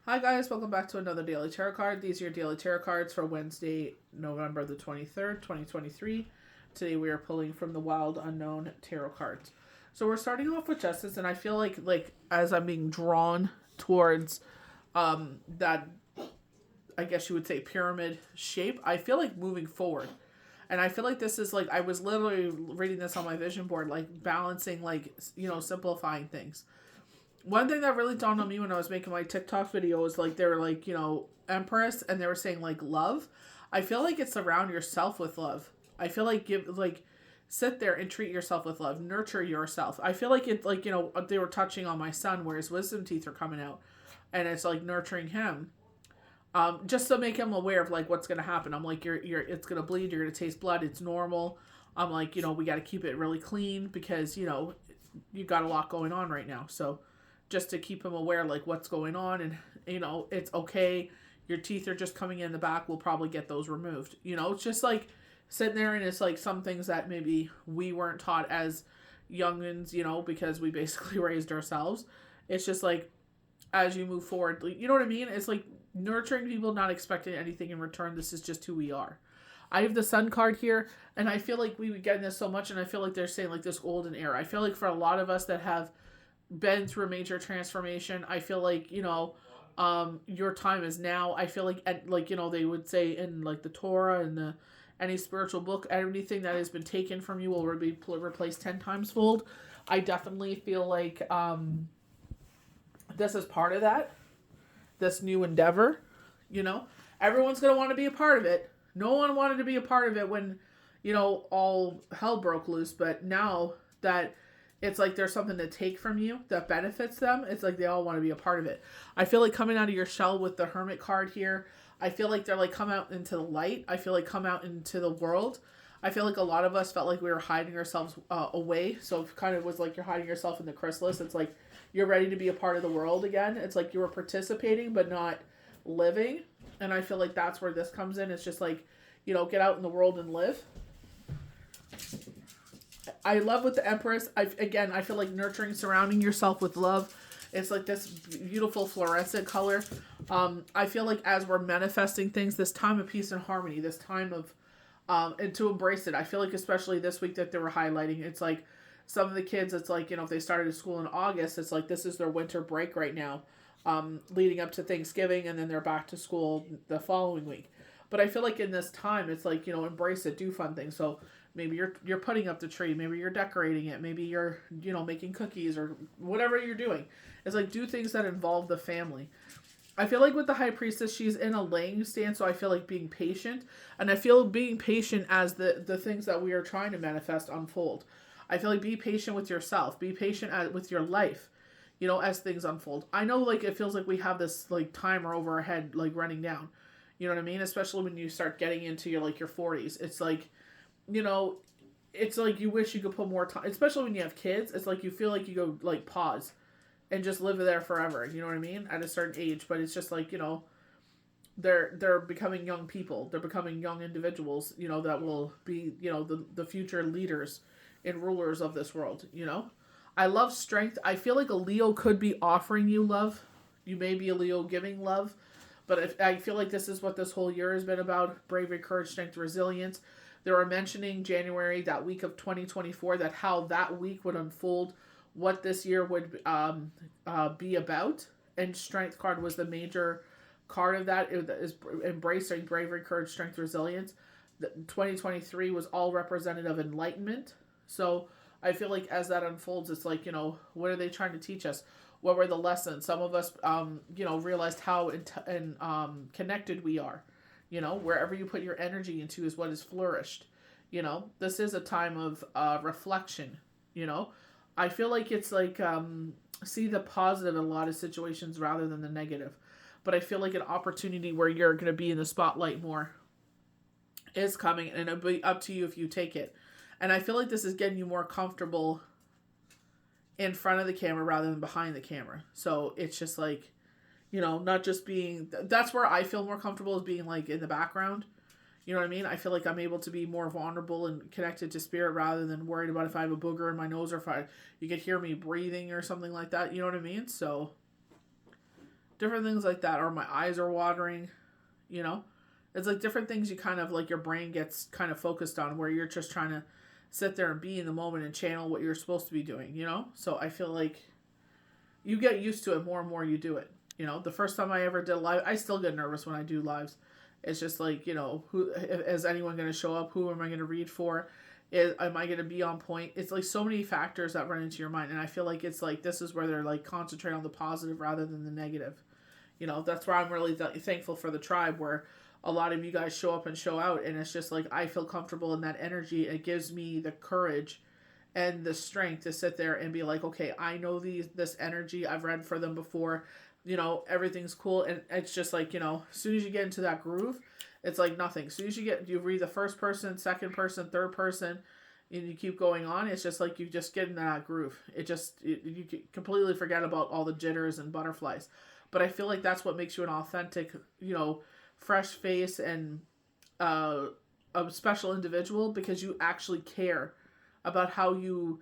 Hi guys, welcome back to another daily tarot card. These are your daily tarot cards for Wednesday, November the 23rd, 2023. Today we are pulling from the Wild Unknown tarot cards. So we're starting off with Justice, and I feel like as I'm being drawn towards that, I guess you would say, pyramid shape, I feel like moving forward. And I feel like this is like, I was literally reading this on my vision board, like balancing, like, simplifying things. One thing that really dawned on me when I was making my TikTok video was like, they were like, Empress, and they were saying like love. I feel like it's surround yourself with love. I feel like sit there and treat yourself with love, nurture yourself. I feel like it, like, they were touching on my son where his wisdom teeth are coming out, and it's like nurturing him, just to make him aware of like what's gonna happen. I'm like, it's gonna bleed, you're gonna taste blood, it's normal. I'm like, we got to keep it really clean because you got a lot going on right now, so just to keep him aware like what's going on, and it's okay, your teeth are just coming in the back, we'll probably get those removed. It's just like sitting there, and it's like some things that maybe we weren't taught as youngins, because we basically raised ourselves. It's just like, as you move forward, you know what I mean? It's like nurturing people, not expecting anything in return. This is just who we are. I have the Sun card here, and I feel like we would get in this so much, and I feel like they're saying like this golden era. I feel like for a lot of us that have been through a major transformation, I feel like your time is now. I feel like they would say in like the Torah and the any spiritual book, anything that has been taken from you will be replaced 10 times fold. I definitely feel like this is part of that, this new endeavor. Everyone's gonna want to be a part of it. No one wanted to be a part of it when all hell broke loose, but now that it's like there's something to take from you that benefits them, it's like they all want to be a part of it. I feel like coming out of your shell with the Hermit card here, I feel like they're like, come out into the light. I feel like come out into the world. I feel like a lot of us felt like we were hiding ourselves away. So it kind of was like you're hiding yourself in the chrysalis. It's like you're ready to be a part of the world again. It's like you were participating but not living. And I feel like that's where this comes in. It's just like, get out in the world and live. I love with the Empress. I feel like nurturing, surrounding yourself with love. It's like this beautiful fluorescent color. I feel like as we're manifesting things, this time of peace and harmony, this time of, and to embrace it. I feel like especially this week that they were highlighting, it's like some of the kids, it's like, if they started school in August, it's like this is their winter break right now, leading up to Thanksgiving, and then they're back to school the following week. But I feel like in this time, it's like, embrace it, do fun things. So maybe you're putting up the tree, maybe you're decorating it, maybe you're making cookies or whatever you're doing. It's like do things that involve the family. I feel like with the High Priestess, she's in a laying stance, so I feel like being patient, and I feel being patient as the things that we are trying to manifest unfold. I feel like be patient with yourself, be patient with your life, as things unfold. I know like it feels like we have this like timer over our head like running down. You know what I mean? Especially when you start getting into your 40s. It's like, it's like you wish you could put more time, especially when you have kids. It's like you feel like you go like pause and just live there forever. You know what I mean? At a certain age, but it's just like they're becoming young people. They're becoming young individuals. That will be the future leaders and rulers of this world. I love strength. I feel like a Leo could be offering you love. You may be a Leo giving love. But I feel like this is what this whole year has been about: bravery, courage, strength, resilience. They were mentioning January, that week of 2024, that how that week would unfold, what this year would be about. And Strength card was the major card of that. It is embracing bravery, courage, strength, resilience. 2023 was all representative of enlightenment. So I feel like as that unfolds, it's like, what are they trying to teach us? What were the lessons? Some of us, realized how connected we are. Wherever you put your energy into is what is flourished. This is a time of reflection. I feel like it's like see the positive in a lot of situations rather than the negative. But I feel like an opportunity where you're going to be in the spotlight more is coming, and it'll be up to you if you take it. And I feel like this is getting you more comfortable in front of the camera rather than behind the camera. So it's just like, not just being, that's where I feel more comfortable, is being like in the background. You know what I mean? I feel like I'm able to be more vulnerable and connected to spirit rather than worried about if I have a booger in my nose or if you could hear me breathing or something like that. You know what I mean? So different things like that, or my eyes are watering, you know. It's like different things you kind of like your brain gets kind of focused on, where you're just trying to sit there and be in the moment and channel what you're supposed to be doing, you know. So I feel like you get used to it more and more you do it. You know, the first time I ever did a live, I still get nervous when I do lives. It's just like, you know, who is anyone going to show up? Who am I going to read for? Am I going to be on point? It's like so many factors that run into your mind, and I feel like it's like this is where they're like concentrate on the positive rather than the negative. You know, that's where I'm really thankful for the tribe, where a lot of you guys show up and show out, and it's just like I feel comfortable in that energy. It gives me the courage and the strength to sit there and be like, okay, I know this energy. I've read for them before. You know, everything's cool, and it's just like, you know, as soon as you get into that groove, it's like nothing. As soon as you read the first person, second person, third person, and you keep going on, it's just like you just get in that groove. You completely forget about all the jitters and butterflies. But I feel like that's what makes you an authentic, you know, fresh face and a special individual, because you actually care about how you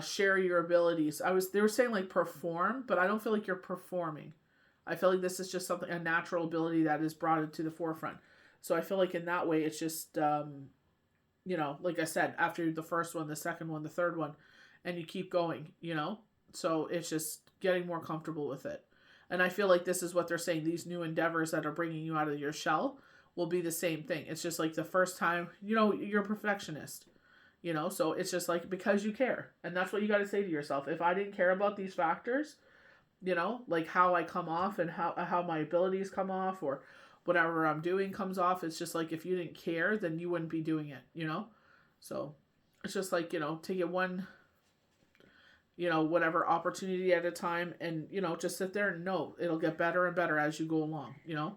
share your abilities. They were saying like perform, but I don't feel like you're performing. I feel like this is just a natural ability that is brought into the forefront. So I feel like in that way, it's just, you know, like I said, after the first one, the second one, the third one, and you keep going, you know? So it's just getting more comfortable with it. And I feel like this is what they're saying. These new endeavors that are bringing you out of your shell will be the same thing. It's just like the first time, you know, you're a perfectionist, you know? So it's just like, because you care. And that's what you got to say to yourself. If I didn't care about these factors, you know, like how I come off and how my abilities come off, or whatever I'm doing comes off, it's just like, if you didn't care, then you wouldn't be doing it, you know? So it's just like, you know, take it one, you know, whatever opportunity at a time, and, you know, just sit there and know it'll get better and better as you go along, you know,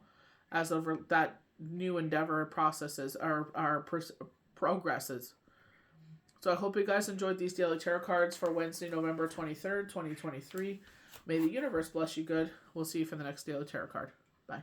as over that new endeavor processes progresses. So I hope you guys enjoyed these daily tarot cards for Wednesday, November 23rd, 2023. May the universe bless you good. We'll see you for the next daily tarot card. Bye.